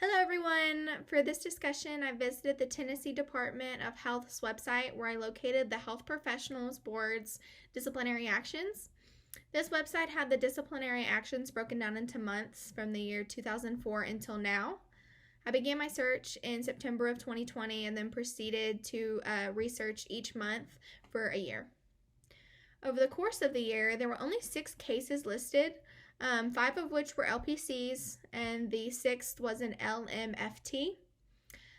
Hello everyone! For this discussion, I visited the Tennessee Department of Health's website where I located the Health Professionals Board's disciplinary actions. This website had the disciplinary actions broken down into months from the year 2004 until now. I began my search in September of 2020 and then proceeded to research each month for a year. Over the course of the year, there were only 6 cases listed, 5 of which were LPCs, and the 6th was an LMFT.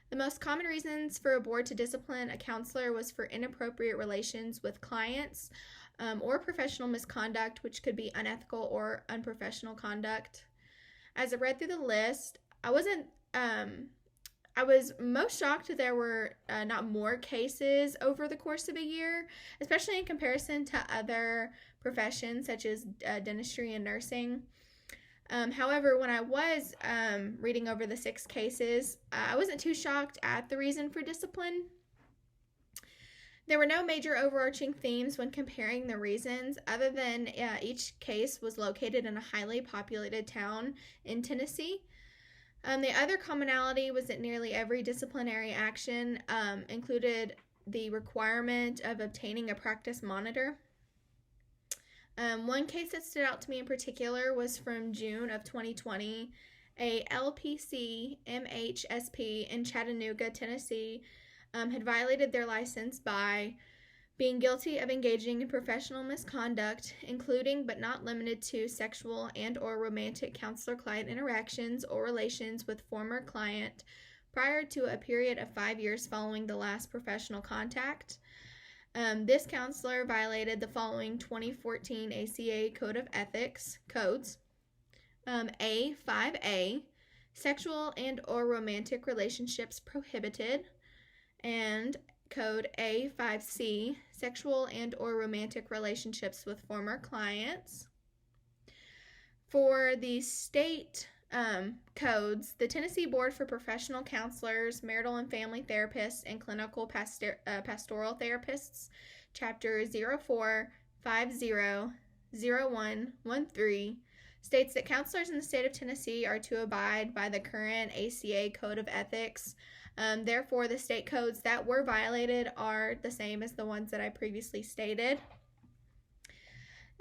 The most common reasons for a board to discipline a counselor was for inappropriate relations with clients or professional misconduct, which could be unethical or unprofessional conduct. As I read through the list, I was most shocked that there were not more cases over the course of a year, especially in comparison to other professions such as dentistry and nursing. However, when I was reading over the 6 cases, I wasn't too shocked at the reason for discipline. There were no major overarching themes when comparing the reasons, other than each case was located in a highly populated town in Tennessee. The other commonality was that nearly every disciplinary action included the requirement of obtaining a practice monitor. One case that stood out to me in particular was from June of 2020. A LPC MHSP in Chattanooga, Tennessee, had violated their license by being guilty of engaging in professional misconduct, including but not limited to sexual and or romantic counselor-client interactions or relations with former client prior to a period of 5 years following the last professional contact. This counselor violated the following 2014 ACA Code of Ethics codes. A5A, sexual and or romantic relationships prohibited, and Code A5C, sexual and or romantic relationships with former clients. For the state codes, the Tennessee Board for Professional Counselors, Marital and Family Therapists, and Clinical Pastoral Therapists, Chapter 04500113, states that counselors in the state of Tennessee are to abide by the current ACA Code of Ethics. Therefore, the state codes that were violated are the same as the ones that I previously stated.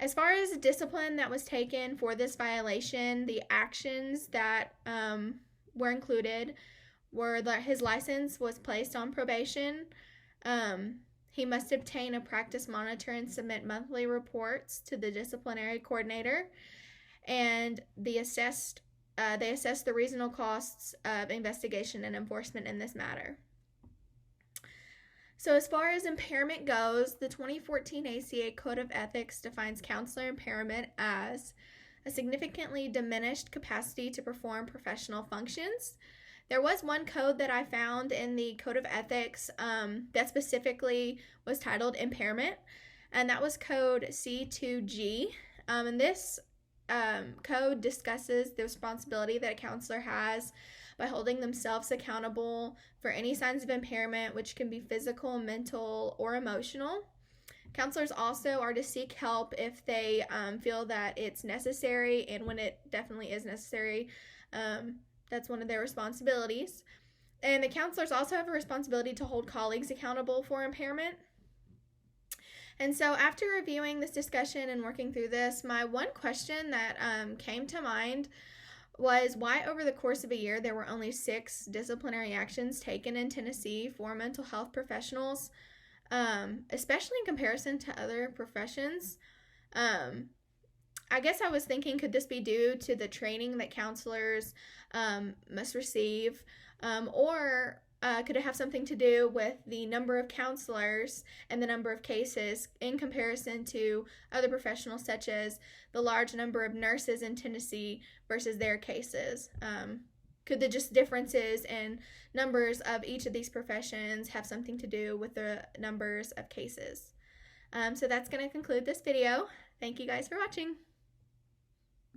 As far as the discipline that was taken for this violation, the actions that were included were that his license was placed on probation. He must obtain a practice monitor and submit monthly reports to the disciplinary coordinator, and they assessed the reasonable costs of investigation and enforcement in this matter. So as far as impairment goes, the 2014 ACA Code of Ethics defines counselor impairment as a significantly diminished capacity to perform professional functions. There was one code that I found in the Code of Ethics that specifically was titled impairment, and that was code C2G. And this code discusses the responsibility that a counselor has by holding themselves accountable for any signs of impairment, which can be physical, mental, or emotional. Counselors also are to seek help if they feel that it's necessary, and when it definitely is necessary, that's one of their responsibilities. And the counselors also have a responsibility to hold colleagues accountable for impairment. And so after reviewing this discussion and working through this, my one question that came to mind was why over the course of a year there were only 6 disciplinary actions taken in Tennessee for mental health professionals, especially in comparison to other professions. I guess I was thinking, could this be due to the training that counselors must receive, or could it have something to do with the number of counselors and the number of cases in comparison to other professionals, such as the large number of nurses in Tennessee versus their cases? Could the just differences in numbers of each of these professions have something to do with the numbers of cases? So that's going to conclude this video. Thank you guys for watching.